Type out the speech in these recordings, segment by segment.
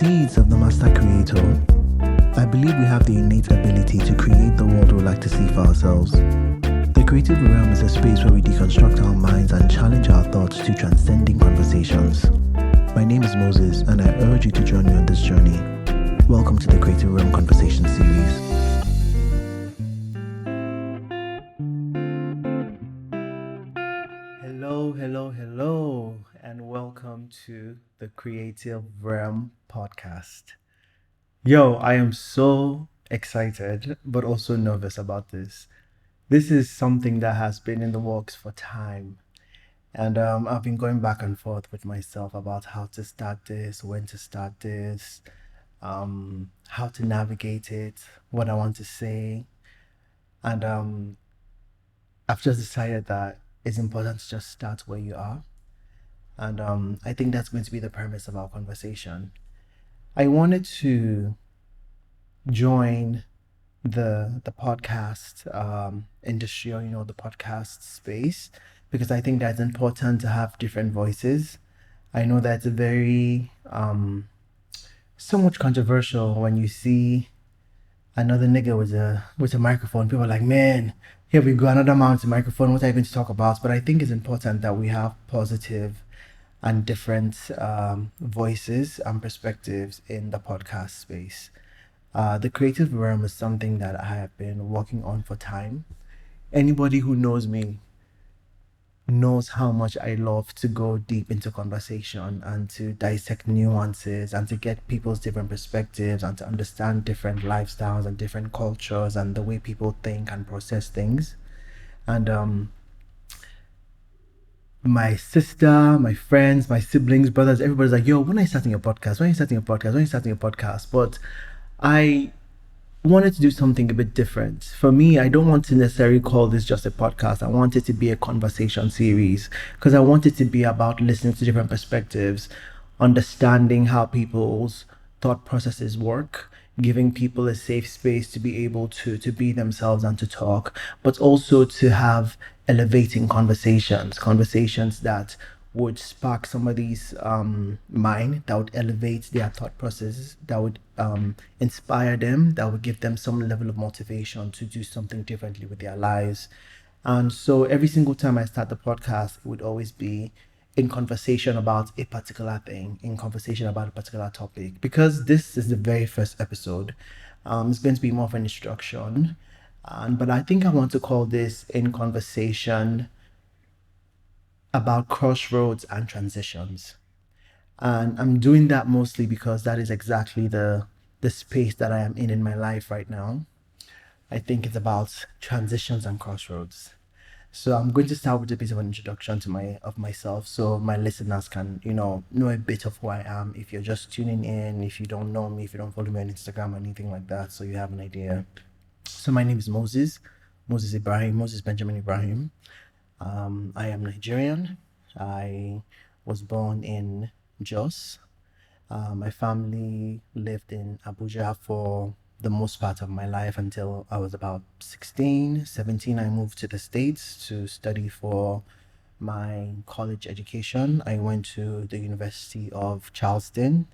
seeds of the Master Creator, I believe we have the innate ability to create the world we'd like to see for ourselves. The creative realm is a space where we deconstruct our minds and challenge our thoughts to transcending conversations. My name is Moses, and I urge you to join me on this journey. Welcome to the Creative Realm Conversation series. Hello, and welcome to the Creative Realm podcast. Yo, I am so excited, but also nervous about this. This is something that has been in the works for time. And I've been going back and forth with myself about how to start this, when to start this, how to navigate it, what I want to say. And I've just decided that it's important to just start where you are. And I think that's going to be the premise of our conversation. I wanted to join the podcast industry, or the podcast space, because I think that's important to have different voices. I know that's very so much controversial when you see another nigga with a microphone. People are like, man, here we go, another man with a microphone, what are you going to talk about? But I think it's important that we have positive and different voices and perspectives in the podcast space. The creative realm is something that I have been working on for time. Anybody who knows me knows how much I love to go deep into conversation and to dissect nuances and to get people's different perspectives and to understand different lifestyles and different cultures and the way people think and process things. And my sister, my friends, my siblings, brothers, everybody's like, yo, when are you starting a podcast? When are you starting a podcast? When are you starting a podcast? But I wanted to do something a bit different. For me, I don't want to necessarily call this just a podcast. I want it to be a conversation series because I want it to be about listening to different perspectives, understanding how people's thought processes work, giving people a safe space to be able to be themselves and to talk, but also to have elevating conversations that would spark somebody's mind, that would elevate their thought processes, that would inspire them, that would give them some level of motivation to do something differently with their lives. And so every single time I start the podcast, it would always be in conversation about a particular thing, in conversation about a particular topic. Because this is the very first episode, it's going to be more of an introduction. But I think I want to call this In Conversation about crossroads and transitions. And I'm doing that mostly because that is exactly the space that I am in my life right now. I think it's about transitions and crossroads. So I'm going to start with a bit of an introduction to myself, so my listeners can, know a bit of who I am. If you're just tuning in, if you don't know me, if you don't follow me on Instagram or anything like that, so you have an idea. So my name is Moses Ibrahim, Moses Benjamin Ibrahim. I am Nigerian. I was born in Jos. My family lived in Abuja for the most part of my life until I was about 16, 17. I moved to the States to study for my college education. I went to the University of Charleston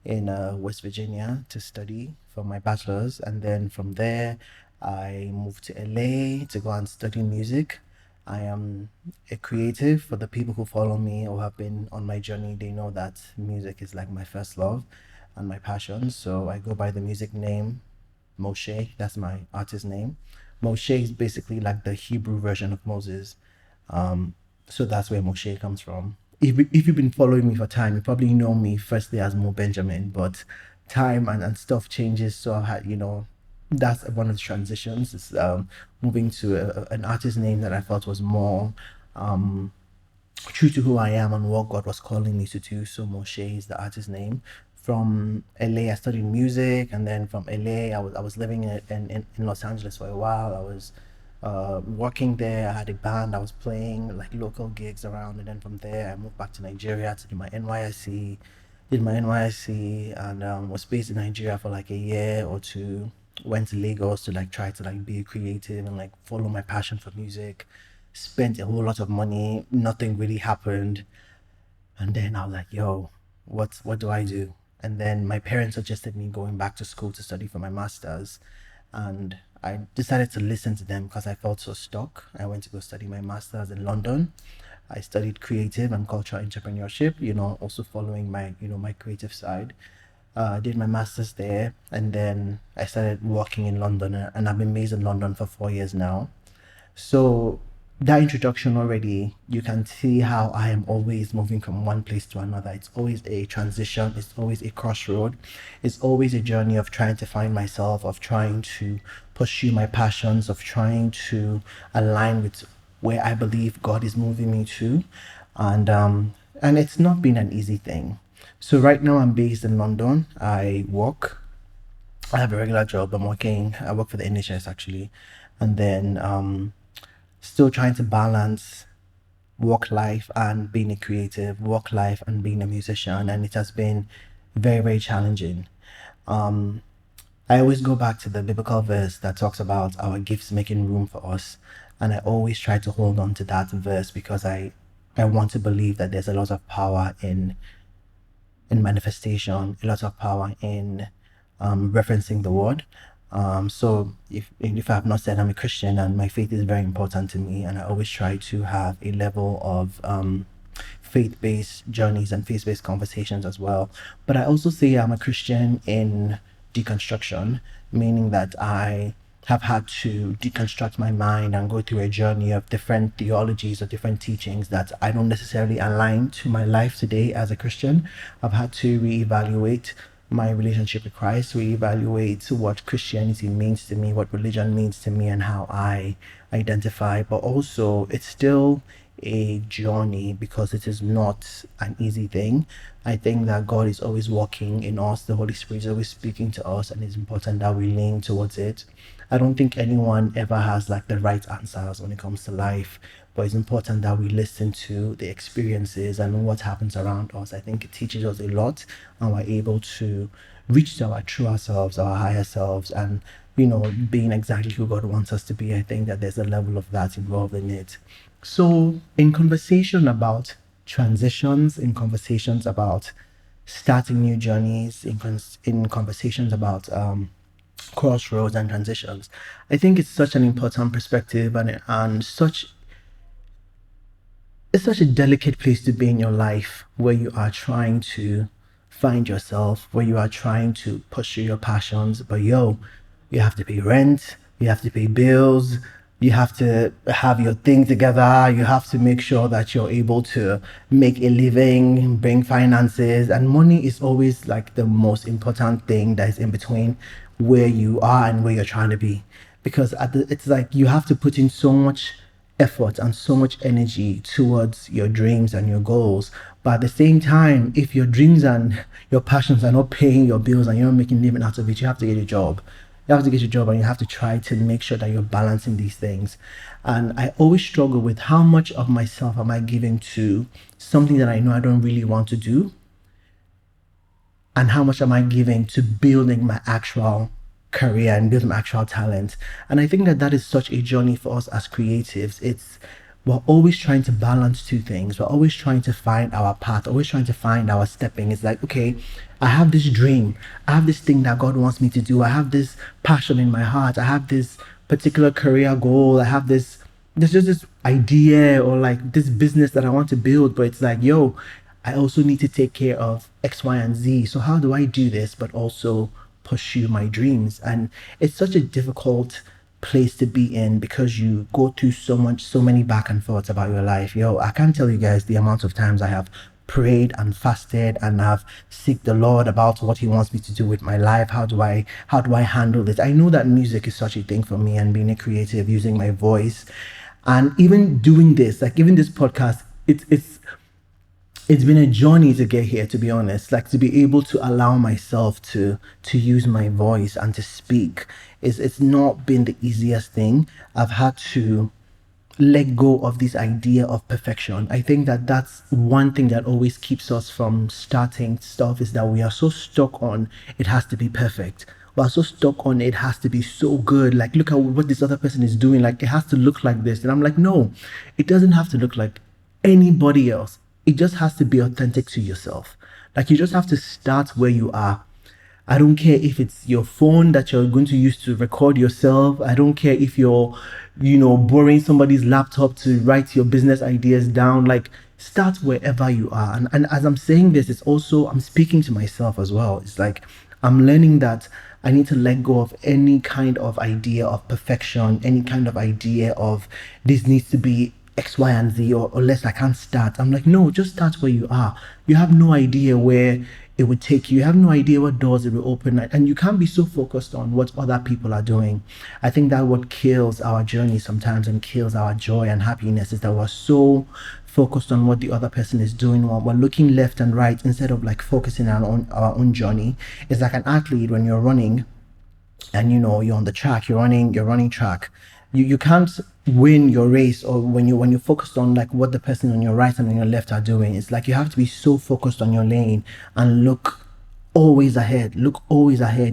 in West Virginia to study for my bachelor's. And then from there, I moved to LA to go and study music. I am a creative. For the people who follow me or have been on my journey, they know that music is like my first love and my passion. So I go by the music name Moshe. That's my artist name. Moshe is basically like the Hebrew version of Moses. So that's where Moshe comes from. If you've been following me for time, you probably know me firstly as Mo Benjamin, but time and stuff changes. So I had, that's one of the transitions. It's moving to an artist name that I felt was more true to who I am and what God was calling me to do. So Moshe is the artist name. From LA, I studied music, and then from LA, I was living in Los Angeles for a while. I was working there. I had a band. I was playing like local gigs around, and then from there, I moved back to Nigeria to do my NYSC. Did my NYSC and was based in Nigeria for like a year or two. Went to Lagos to like try to like be a creative and like follow my passion for music. Spent a whole lot of money. Nothing really happened, and then I was like, yo, what do I do? And then my parents suggested me going back to school to study for my master's. And I decided to listen to them because I felt so stuck. I went to go study my master's in London. I studied creative and cultural entrepreneurship, also following my creative side. I did my master's there, and then I started working in London, and I've been based in London for 4 years now. So that introduction already, you can see how I am always moving from one place to another. It's always a transition, it's always a crossroad, it's always a journey of trying to find myself, of trying to pursue my passions, of trying to align with where I believe God is moving me to. And it's not been an easy thing. So right now I'm based in London. I have a regular job. I work for the NHS actually. And then still trying to balance work life and being a creative, work life and being a musician. And it has been very, very challenging. I always go back to the biblical verse that talks about our gifts making room for us. And I always try to hold on to that verse because I want to believe that there's a lot of power in manifestation, a lot of power in referencing the word. So if I have not said, I'm a Christian and my faith is very important to me, and I always try to have a level of faith-based journeys and faith-based conversations as well. But I also say I'm a Christian in deconstruction, meaning that I have had to deconstruct my mind and go through a journey of different theologies or different teachings that I don't necessarily align to my life today as a Christian. I've had to reevaluate my relationship with Christ, reevaluate what Christianity means to me, what religion means to me, and how I identify. But also, it's still a journey because it is not an easy thing. I think that God is always working in us, the Holy Spirit is always speaking to us, and it's important that we lean towards it. I don't think anyone ever has like the right answers when it comes to life, but it's important that we listen to the experiences and what happens around us. I think it teaches us a lot, and we're able to reach to our truer selves, our higher selves, and being exactly who God wants us to be. I think that there's a level of that involved in it. So, in conversation about transitions, in conversations about starting new journeys, in conversations about crossroads and transitions, I think it's such an important perspective, and it's such a delicate place to be in your life, where you are trying to find yourself, where you are trying to pursue your passions, but you have to pay rent, you have to pay bills, you have to have your thing together, you have to make sure that you're able to make a living, bring finances, and money is always like the most important thing that is in between where you are and where you're trying to be. Because it's like you have to put in so much effort and so much energy towards your dreams and your goals. But at the same time, if your dreams and your passions are not paying your bills and you're not making a living out of it, you have to get a job. You have to get your job, and you have to try to make sure that you're balancing these things. And I always struggle with how much of myself am I giving to something that I know I don't really want to do, and how much am I giving to building my actual career and building my actual talent. And I think that that is such a journey for us as creatives. We're always trying to balance two things. We're always trying to find our path, always trying to find our stepping. It's like, okay, I have this dream. I have this thing that God wants me to do. I have this passion in my heart. I have this particular career goal. There's just this idea or like this business that I want to build. But it's like, I also need to take care of X, Y, and Z. So how do I do this, but also pursue my dreams? And it's such a difficult place to be in because you go through so many back and forths about your life. I can't tell you guys the amount of times I have prayed and fasted and have seeked the Lord about what he wants me to do with my life. How do I handle this? I know that music is such a thing for me, and being a creative, using my voice, and even doing this, like even this podcast, it's been a journey to get here, to be honest. Like, to be able to allow myself to use my voice and to speak, it's not been the easiest thing. I've had to let go of this idea of perfection. I think that that's one thing that always keeps us from starting stuff, is that we are so stuck on it has to be perfect. We are so stuck on it has to be so good. Like, look at what this other person is doing. Like, it has to look like this. And I'm like, no, it doesn't have to look like anybody else. It just has to be authentic to yourself. Like, you just have to start where you are. I don't care if it's your phone that you're going to use to record yourself. I don't care if you're, borrowing somebody's laptop to write your business ideas down. Like, start wherever you are. And as I'm saying this, it's also, I'm speaking to myself as well. It's like, I'm learning that I need to let go of any kind of idea of perfection, any kind of idea of this needs to be X, Y, and Z, or less I can't start. I'm like, no, just start where you are. You have no idea where it would take you. You have no idea what doors it will open. And you can't be so focused on what other people are doing. I think that what kills our journey sometimes and kills our joy and happiness is that we're so focused on what the other person is doing while we're looking left and right instead of like focusing on our own journey. It's like an athlete when you're running and you're on the track, you're running track. You can't win your race, or when you're focused on like what the person on your right and on your left are doing. It's like you have to be so focused on your lane and look always ahead. You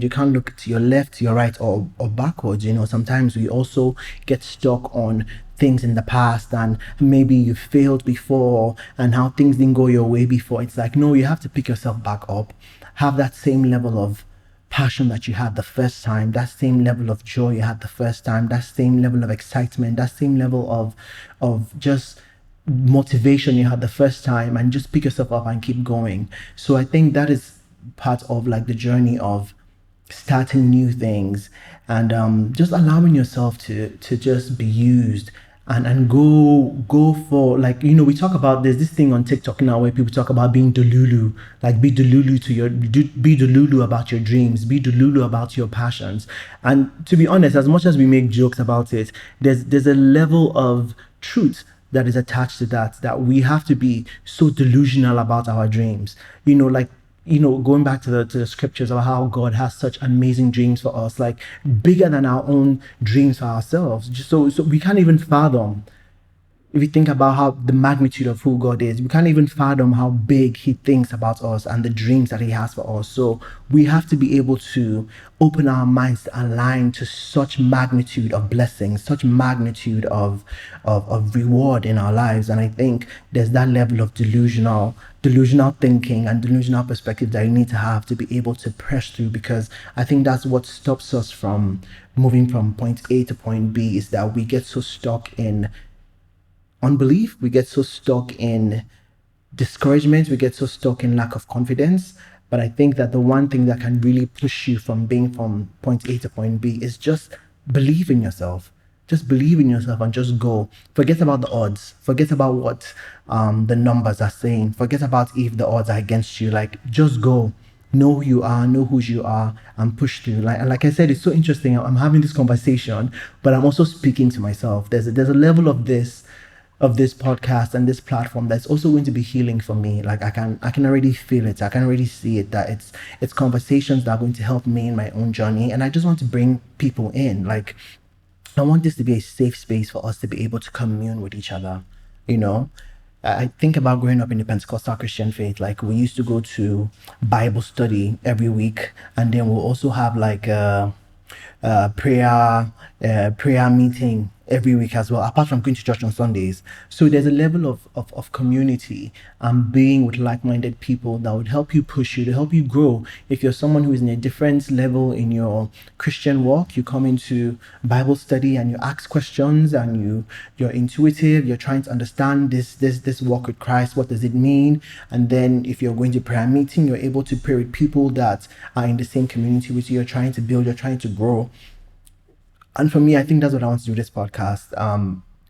can't look to your left, to your right, or backwards. Sometimes we also get stuck on things in the past, and maybe you failed before and how things didn't go your way before. It's like, no, you have to pick yourself back up, have that same level of passion that you had the first time, that same level of joy you had the first time, that same level of excitement, that same level of just motivation you had the first time, and just pick yourself up and keep going. So I think that is part of like the journey of starting new things, and just allowing yourself to just be used, and go for, like, we talk about, there's this thing on TikTok now where people talk about being delulu, like be delulu be delulu about your dreams, be delulu about your passions. And to be honest, as much as we make jokes about it, there's a level of truth that is attached to that we have to be so delusional about our dreams. Like, going back to the scriptures about how God has such amazing dreams for us, like bigger than our own dreams for ourselves. Just so we can't even fathom. If you think about how the magnitude of who God is, we can't even fathom how big He thinks about us and the dreams that He has for us. So we have to be able to open our minds to align to such magnitude of blessings, such magnitude of reward in our lives. And I think there's that level of delusional thinking and delusional perspective that you need to have to be able to press through, because I think that's what stops us from moving from point A to point B, is that we get so stuck in unbelief, we get so stuck in discouragement, we get so stuck in lack of confidence. But I think that the one thing that can really push you from being from point A to point B is just believe in yourself. Just believe in yourself and just go. Forget about the odds. Forget about what the numbers are saying. Forget about if the odds are against you. Like, just go. Know who you are, know who you are, and push through. Like I said, it's so interesting. I'm having this conversation, but I'm also speaking to myself. There's a level of this podcast and this platform that's also going to be healing for me. Like, I can already feel it. I can already see it, that it's conversations that are going to help me in my own journey. And I just want to bring people in. Like, I want this to be a safe space for us to be able to commune with each other. I think about growing up in the Pentecostal Christian faith. Like, we used to go to Bible study every week, and then we'll also have like a prayer meeting every week as well, apart from going to church on Sundays. So there's a level of community and being with like-minded people that would help you push you, to help you grow. If you're someone who is in a different level in your Christian walk, you come into Bible study and you ask questions, and you're intuitive, you're trying to understand this walk with Christ, what does it mean? And then if you're going to prayer meeting, you're able to pray with people that are in the same community with you. You're trying to build, you're trying to grow. And for me, I think that's what I want to do with this podcast.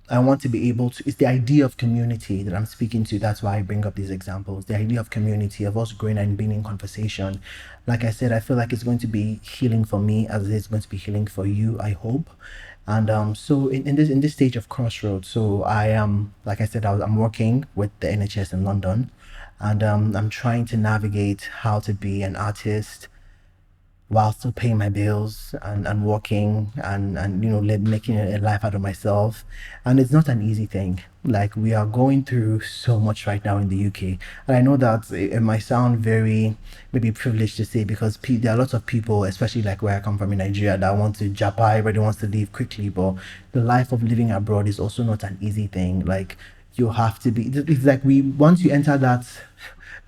I want to be able to, it's the idea of community that I'm speaking to. That's why I bring up these examples. The idea of community, of us growing and being in conversation. Like I said, I feel like it's going to be healing for me, as it is going to be healing for you, I hope. And so in this stage of Crossroads, so I am, like I said, I'm working with the NHS in London, and I'm trying to navigate how to be an artist while still paying my bills and working and making a life out of myself. And it's not an easy thing. Like, we are going through so much right now in the UK. And I know that it might sound very maybe privileged to say, because there are lots of people, especially like where I come from in Nigeria, that want to japa, everybody wants to leave quickly. But the life of living abroad is also not an easy thing. Like, you have to be, it's like once you enter that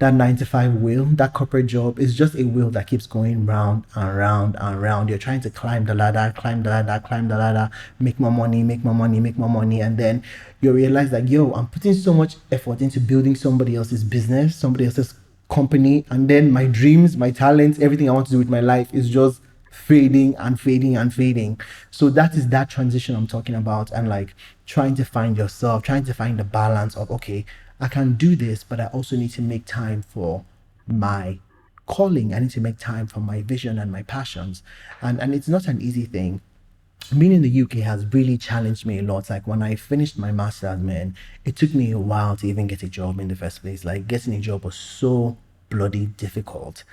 that 9 to 5 wheel, that corporate job is just a wheel that keeps going round and round and round. You're trying to climb the ladder, climb the ladder, climb the ladder, make more money, make more money, make more money. And then you realize that, yo, I'm putting so much effort into building somebody else's business, somebody else's company. And then my dreams, my talents, everything I want to do with my life is just fading and fading and fading. So that is that transition I'm talking about. And like trying to find yourself, trying to find the balance of, okay, I can do this, but I also need to make time for my calling. I need to make time for my vision and my passions. And it's not an easy thing. Being in the UK has really challenged me a lot. Like when I finished my master's, man, it took me a while to even get a job in the first place. Like getting a job was so bloody difficult.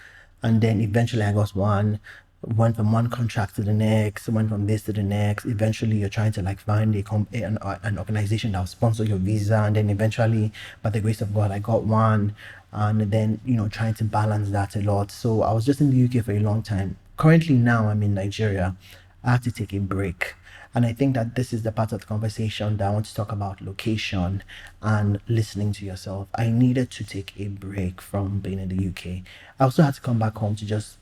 And then eventually I got one, went from one contract to the next, went from this to the next. Eventually you're trying to like find an organization that will sponsor your visa. And then eventually, by the grace of God, I got one. And then, trying to balance that a lot. So I was just in the UK for a long time. Currently now I'm in Nigeria. I had to take a break. And I think that this is the part of the conversation that I want to talk about location and listening to yourself. I needed to take a break from being in the UK. I also had to come back home to just,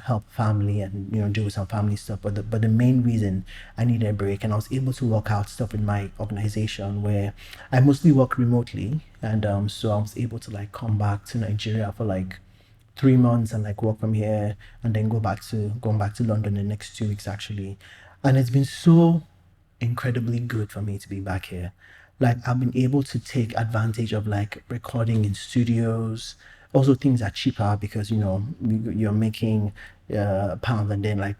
help family and, do some family stuff. But the main reason I needed a break, and I was able to work out stuff in my organization where I mostly work remotely. And so I was able to like come back to Nigeria for like 3 months and like work from here and then going back to London the next 2 weeks actually. And it's been so incredibly good for me to be back here. Like I've been able to take advantage of like recording in studios. Also things are cheaper because you're making pounds and then like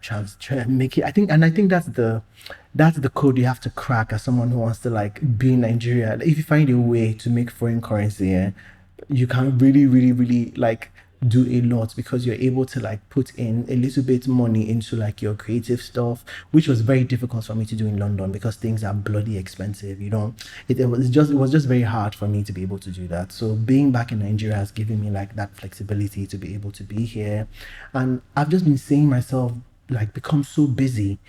make it. I think that's the code you have to crack as someone who wants to like be in Nigeria. If you find a way to make foreign currency, you can really, really, really like do a lot because you're able to like put in a little bit money into like your creative stuff, which was very difficult for me to do in London because things are bloody expensive. It was just very hard for me to be able to do that. So being back in Nigeria has given me like that flexibility to be able to be here. And I've just been seeing myself like become so busy.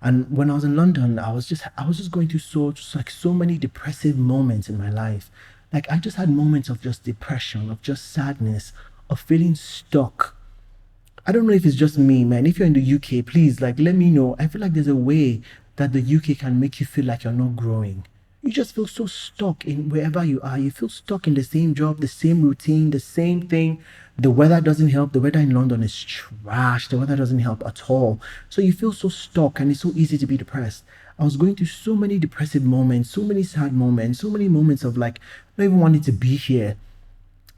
And when I was in London, I was just going through so many depressive moments in my life. Like I just had moments of just depression, of just sadness, of feeling stuck. I don't know if it's just me, man. If you're in the UK, please like let me know. I feel like there's a way that the UK can make you feel like you're not growing. You just feel so stuck in wherever you are. You feel stuck in the same job, the same routine, the same thing. The weather doesn't help. The weather in London is trash. The weather doesn't help at all. So you feel so stuck and it's so easy to be depressed. I was going through so many depressive moments, so many sad moments, so many moments of like not even wanting to be here,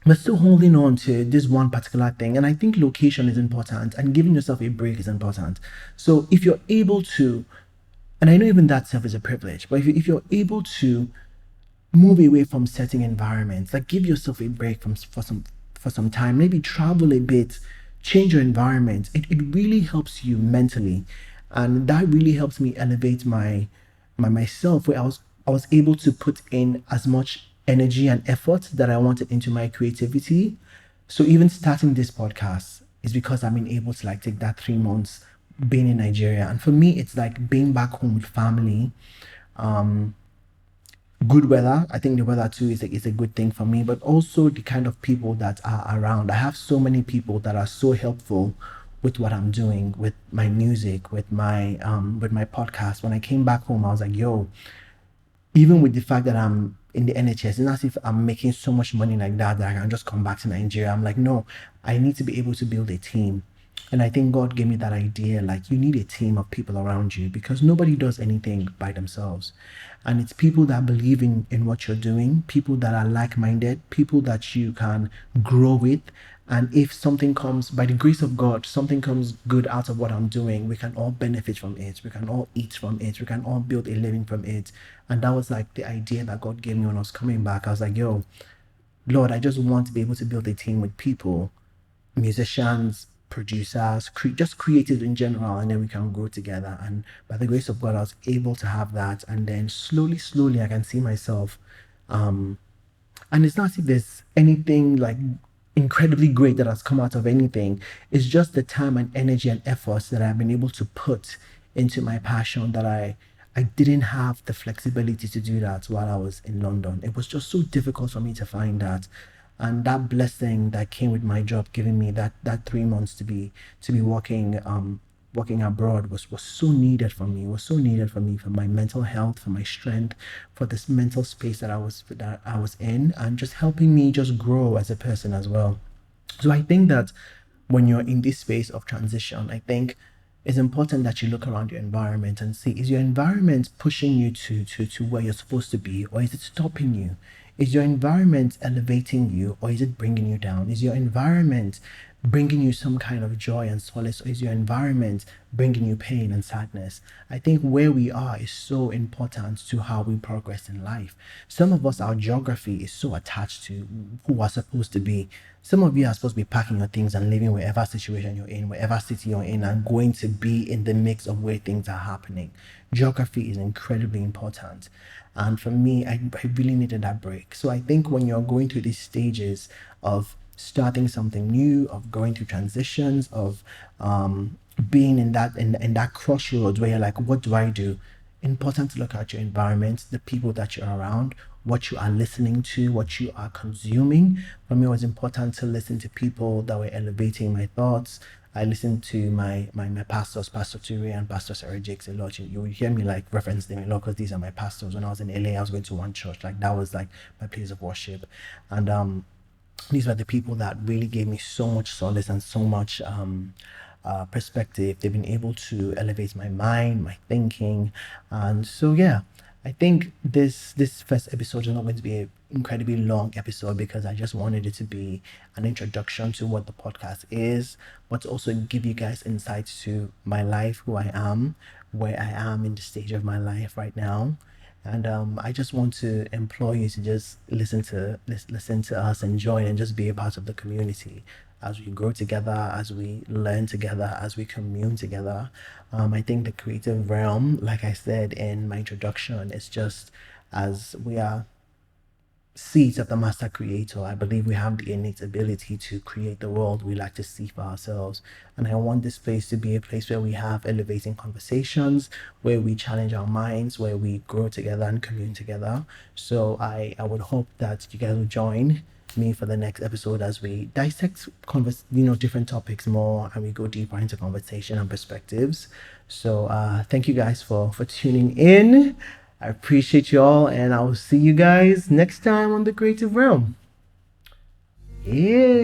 but still holding on to this one particular thing. And I think location is important and giving yourself a break is important. So if you're able to, and I know even that self is a privilege, but if you're able to move away from certain environments, like give yourself a break for some time, maybe travel a bit, change your environment, it really helps you mentally. And that really helps me elevate myself where I was able to put in as much energy and effort that I wanted into my creativity. So even starting this podcast is because I've been able to like take that 3 months being in Nigeria. And for me, it's like being back home with family. Good weather. I think the weather too is a good thing for me, but also the kind of people that are around. I have so many people that are so helpful with what I'm doing, with my music, with my podcast. When I came back home, I was like, yo, even with the fact that I'm in the NHS, it's not as if I'm making so much money like that I can just come back to Nigeria. I'm like, no, I need to be able to build a team. And I think God gave me that idea. Like, you need a team of people around you because nobody does anything by themselves. And it's people that believe in what you're doing, people that are like minded, people that you can grow with. And if something comes, by the grace of God, something comes good out of what I'm doing, we can all benefit from it. We can all eat from it. We can all build a living from it. And that was like the idea that God gave me when I was coming back. I was like, yo, Lord, I just want to be able to build a team with people, musicians, producers, just creative in general, and then we can grow together. And by the grace of God, I was able to have that. And then slowly, I can see myself. And it's not as if there's anything like incredibly great that has come out of anything. It's just the time and energy and efforts that I've been able to put into my passion that I didn't have the flexibility to do that while I was in London. It was just so difficult for me to find that. and that blessing that came with my job, giving me that 3 months to be working abroad was so needed for me. It was so needed for me, for my mental health, for my strength, for this mental space that I was in, and just helping me just grow as a person as well. So I think that when you're in this space of transition, I think it's important that you look around your environment and see, is your environment pushing you to where you're supposed to be, or is it stopping you? Is your environment elevating you, or is it bringing you down? Is your environment bringing you some kind of joy and solace, or is your environment bringing you pain and sadness? I think where we are is so important to how we progress in life. Some of us, our geography is so attached to who we're supposed to be. Some of you are supposed to be packing your things and living wherever situation you're in, wherever city you're in, and going to be in the mix of where things are happening. Geography is incredibly important. And for me, I really needed that break. So I think when you're going through these stages of starting something new, of going through transitions, of being in that crossroads where you're like, what do I do? Important to look at your environment, the people that you're around, what you are listening to, what you are consuming. For me, it was important to listen to people that were elevating my thoughts. I listened to my pastors, Pastor Turi and Pastor Sarah Jakes a lot. You will hear me like reference them a lot because these are my pastors. When I was in LA, I was going to one church. Like that was like my place of worship. And these were the people that really gave me so much solace and so much perspective. They've been able to elevate my mind, my thinking, and so yeah. I think this first episode is not going to be an incredibly long episode because I just wanted it to be an introduction to what the podcast is, but to also give you guys insights to my life, who I am, where I am in the stage of my life right now. And I just want to implore you to just listen to us and join and just be a part of the community as we grow together, as we learn together, as we commune together. I think the creative realm, like I said in my introduction, is just as we are seeds of the master creator. I believe we have the innate ability to create the world we like to see for ourselves. And I want this place to be a place where we have elevating conversations, where we challenge our minds, where we grow together and commune together. So I would hope that you guys will join me for the next episode as we dissect different topics more, and we go deeper into conversation and perspectives. So thank you guys for tuning in. I appreciate you all, and I will see you guys next time on the Creative Realm. Yeah.